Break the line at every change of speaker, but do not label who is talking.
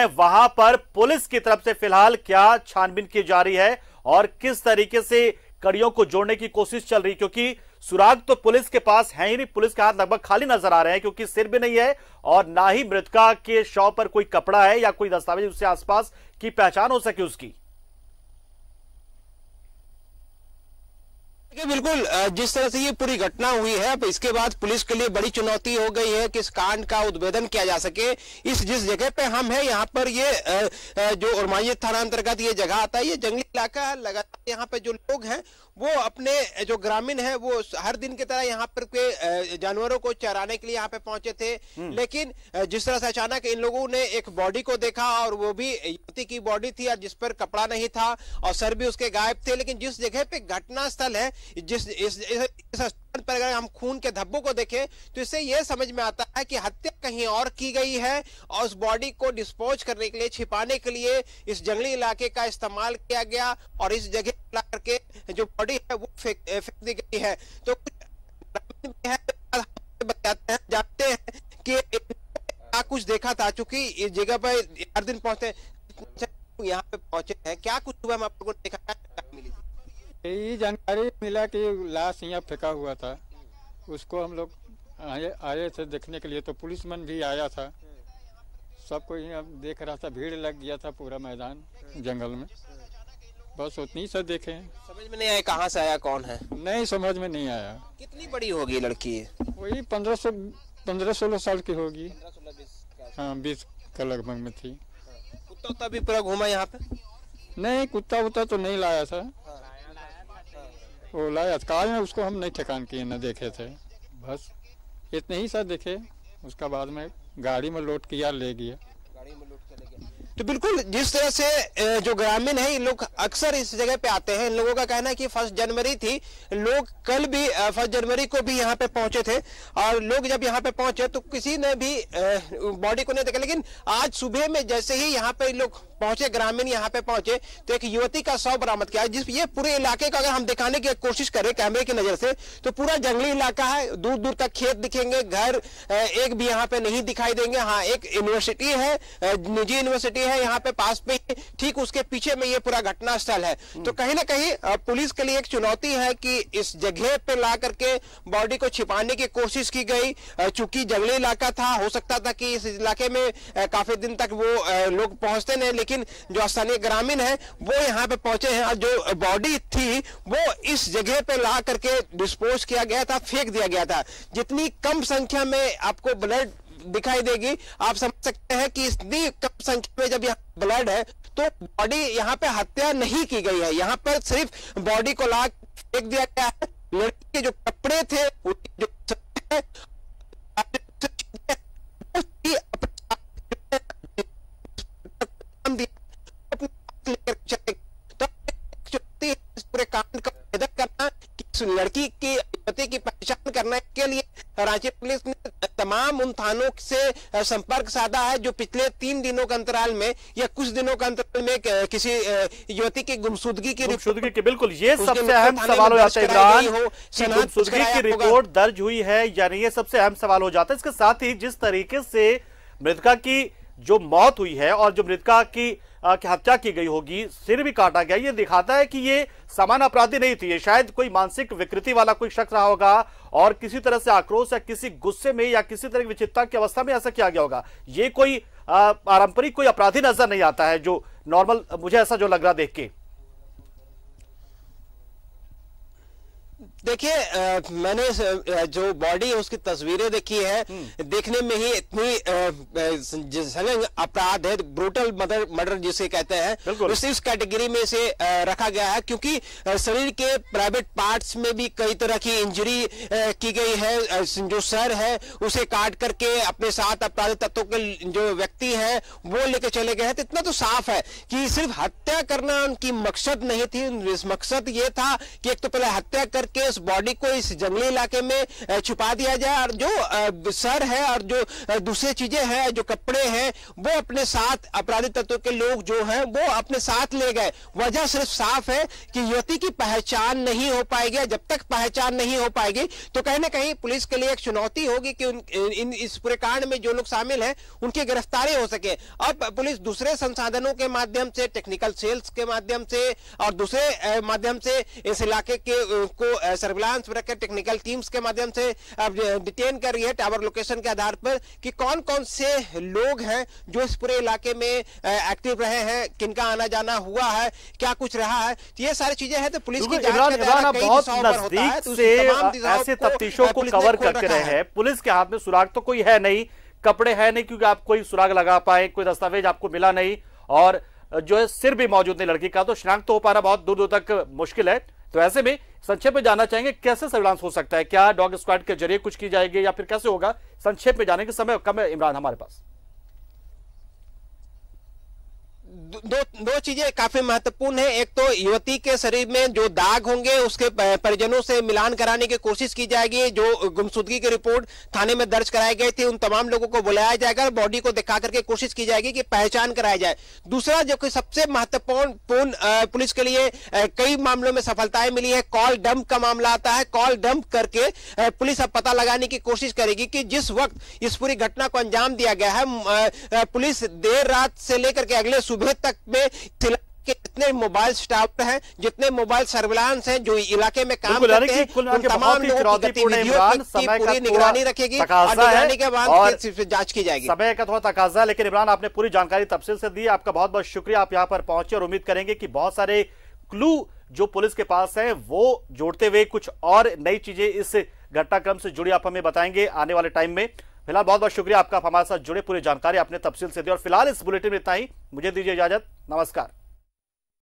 हैं वहां पर पुलिस की तरफ से फिलहाल क्या छानबीन की जा रही है और किस तरीके से कड़ियों को जोड़ने की कोशिश चल रही, क्योंकि सुराग तो पुलिस के पास है ही नहीं। पुलिस के हाथ लगभग खाली नजर आ रहे हैं, क्योंकि सिर भी नहीं है और ना ही मृतका के शव पर कोई कपड़ा है या कोई दस्तावेज उससे आसपास की पहचान हो सके उसकी।
बिल्कुल, जिस तरह से ये पूरी घटना हुई है, अब इसके बाद पुलिस के लिए बड़ी चुनौती हो गई है कि इस कांड का उद्भेदन किया जा सके। जिस जगह पे हम हैं यहाँ पर ये जो उरमाई थाना अंतर्गत ये जगह आता है, ये जंगली इलाका है। लगातार यहाँ पे जो लोग हैं वो अपने जो ग्रामीण है वो हर दिन की तरह यहाँ पर के जानवरों को चराने के लिए यहाँ पे पहुंचे थे, लेकिन जिस तरह से अचानक इन लोगों ने एक बॉडी को देखा और वो भी युवती की बॉडी थी और जिस पर कपड़ा नहीं था और सर भी उसके गायब थे। लेकिन जिस जगह पे घटना स्थल है, जिस इस स्थान पर अगर हम खून के धब्बों को देखें तो इससे यह समझ में आता है कि हत्या कहीं और की गई है और उस बॉडी को डिस्पोज करने के लिए, छिपाने के लिए इस जंगली इलाके का इस्तेमाल किया गया और इस जगह ला करके जो बॉडी है वो फेंक दी गई है। तो बताते हैं, जानते हैं कि क्या कुछ देखा था, चूंकि इस जगह पर हर दिन पहुंचते यहाँ पे पहुंचे हैं, क्या कुछ हुआ हम आप लोगों ने देखा, मिली थी?
यही जानकारी मिला कि लाश यहाँ फेंका हुआ था, उसको हम लोग आए थे देखने के लिए। तो पुलिसमैन भी आया था, सबको यहाँ देख रहा था, भीड़ लग गया था पूरा मैदान जंगल में। बस उतनी सा देखे।
समझ में नहीं आया कहाँ से आया, कौन है?
नहीं समझ में नहीं आया।
कितनी बड़ी होगी लड़की?
वही 15-16 साल की होगी। हाँ 20 का लगभग में थी।
कुत्ता भी पूरा घूमा यहाँ पे?
नहीं, कुत्ता वुत्ता तो नहीं लाया था। वो लाया कार में, उसको हम नहीं ठिकान किए, न देखे थे। बस इतने ही सा देखे, उसका बाद में गाड़ी में लोड किया, ले गया।
तो बिल्कुल जिस तरह से जो ग्रामीण है, इन लोग अक्सर इस जगह पे आते हैं। इन लोगों का कहना है कि 1 जनवरी थी, लोग कल भी 1 जनवरी को भी यहाँ पे पहुंचे थे और लोग जब यहाँ पे पहुंचे तो किसी ने भी बॉडी को नहीं देखा। लेकिन आज सुबह में जैसे ही यहाँ पे लोग पहुंचे, ग्रामीण यहाँ पे पहुंचे, तो एक युवती का शव बरामद किया। जिस ये पूरे इलाके का अगर हम दिखाने की कोशिश करें कैमरे की नजर से तो पूरा जंगली इलाका है, दूर दूर तक खेत दिखेंगे, घर एक भी यहाँ पे नहीं दिखाई देंगे। हाँ, एक यूनिवर्सिटी है, निजी यूनिवर्सिटी है यहाँ पे पास में, ठीक उसके पीछे में ये पूरा घटना स्थल है। तो कहीं ना कहीं पुलिस के लिए एक चुनौती है कि इस जगह पे ला करके बॉडी को छिपाने की कोशिश की गई। चूंकि जंगली इलाका था, हो सकता था कि इस इलाके में काफी दिन तक वो लोग पहुंचते नहीं, लेकिन जो स्थानीय ग्रामीण है वो यहाँ पे पहुंचे हैं और जो बॉडी थी वो इस जगह पे ला करके डिस्पोज किया गया था, फेंक दिया गया था। जितनी कम संख्या में आपको ब्लड दिखाई देगी, आप समझ सकते हैं कि इतनी कम संख्या में जब यहाँ ब्लड है तो बॉडी यहाँ पे हत्या नहीं की गई है। यहाँ पर सिर्फ बॉडी को ला फेंक दिया गया है। लड़की के जो कपड़े थे, जो पूरे कांड का भेदन करना, लड़की की पति की पहचान करने के लिए रांची पुलिस ने तमाम उन थानों से संपर्क साधा है जो पिछले 3 दिनों के अंतराल में या कुछ दिनों के अंतराल में किसी युवती की गुमशुदगी की
बिल्कुल ये सबसे अहम सवाल हो जाता है इमरान, गुमशुदगी की रिपोर्ट दर्ज हुई है यानी ये सबसे अहम सवाल हो जाता है। इसके साथ ही जिस तरीके से मृतका की जो मौत हुई है और जो मृतका की हत्या की गई होगी, सिर भी काटा गया, ये दिखाता है कि ये सामान्य अपराधी नहीं थी, ये शायद कोई मानसिक विकृति वाला कोई शख्स रहा होगा और किसी तरह से आक्रोश या किसी गुस्से में या किसी तरह की विचित्रता की अवस्था में ऐसा किया गया होगा। ये कोई पारंपरिक कोई अपराधी नजर नहीं आता है जो नॉर्मल, मुझे ऐसा जो लग रहा देख के।
देखिए, मैंने जो बॉडी है उसकी तस्वीरें देखी है, देखने में ही इतनी संगीन अपराध है, ब्रूटल मर्डर जिसे कहते हैं, इस कैटेगरी में से रखा गया है। क्योंकि शरीर के प्राइवेट पार्ट्स में भी कई तरह की इंजरी की गई है। जो सर है उसे काट करके अपने साथ अपराधी तत्वों के जो व्यक्ति है वो लेके चले गए हैं। तो इतना तो साफ है कि सिर्फ हत्या करना उनकी मकसद नहीं थी। मकसद ये था कि एक तो पहले हत्या करके उस बॉडी को इस जंगली इलाके में छुपा दिया जाए, और जो सर है और जो दूसरी चीजें हैं, जो कपड़े हैं, वो अपने साथ अपराधी तत्व के लोग जो हैं वो अपने साथ ले गए। वजह सिर्फ साफ है कि युवती की पहचान नहीं हो पाएगी। जब तक पहचान नहीं हो पाएगी तो कहीं ना कहीं पुलिस के लिए एक चुनौती होगी कि इस पूरे कांड में जो लोग शामिल हैं उनकी गिरफ्तारी हो सके। अब पुलिस दूसरे संसाधनों के माध्यम से, टेक्निकल सेल्स के माध्यम से और दूसरे माध्यम से इस इलाके को सर्विलांस रखकर टेक्निकल टीम्स के माध्यम से अब डिटेन कर रही है टावर लोकेशन के आधार पर कि कौन कौन से लोग हैं जो इस पूरे इलाके में एक्टिव रहे हैं, किनका आना जाना हुआ है, क्या कुछ रहा है। तो ये सारी चीजें हैं। तो पुलिस की जांच का दायरा कई दिशाओं पर होता है, तो
ऐसे तफ्तीशों को कवर करते रहे हैं। पुलिस के हाथ में सुराग तो कोई है नहीं, कपड़े है नहीं, क्योंकि आप कोई सुराग लगा पाए, कोई दस्तावेज आपको मिला नहीं, और जो है सिर भी मौजूद नहीं लड़की का, तो शिनाख्त हो पाना बहुत दूर दूर तक मुश्किल है। तो ऐसे में संक्षेप में जानना चाहेंगे कैसे सर्विलांस हो सकता है, क्या डॉग स्क्वाड के जरिए कुछ की जाएगी या फिर कैसे होगा? संक्षेप में जाने के समय कम है इमरान हमारे पास।
दो चीजें काफी महत्वपूर्ण है। एक तो युवती के शरीर में जो दाग होंगे उसके परिजनों से मिलान कराने की कोशिश की जाएगी। जो गुमशुदगी की रिपोर्ट थाने में दर्ज कराई गई थी उन तमाम लोगों को बुलाया जाएगा और बॉडी को दिखा करके कोशिश की जाएगी कि पहचान कराई जाए। दूसरा जो कि सबसे महत्वपूर्ण पुलिस के लिए कई मामलों में सफलताएं मिली है, कॉल डंप का मामला आता है। कॉल डंप करके पुलिस अब पता लगाने की कोशिश करेगी कि जिस वक्त इस पूरी घटना को अंजाम दिया गया है, पुलिस देर रात से लेकर के अगले सुबह तक में कितने मोबाइल स्टाफ हैं, जितने मोबाइल सर्विलांस हैं जो इलाके में काम करते हैं, उन तमाम लोगों की गतिविधियों की पूरी निगरानी रखेगी और निगरानी के बाद जांच की जाएगी।
समय का थोड़ा तकाजा, लेकिन इमरान आपने पूरी जानकारी तफसील से दी, आपका बहुत बहुत शुक्रिया। आप यहाँ पर पहुंचे और उम्मीद करेंगे कि बहुत सारे क्लू जो पुलिस के पास है वो जोड़ते हुए कुछ और नई चीजें इस घटनाक्रम से जुड़ी आप हमें बताएंगे आने वाले टाइम में। फिलहाल बहुत बहुत शुक्रिया आपका, हमारे साथ जुड़े, पूरी जानकारी आपने तफसील से दी। और फिलहाल इस बुलेटिन में इतना ही, मुझे दीजिए इजाजत, नमस्कार।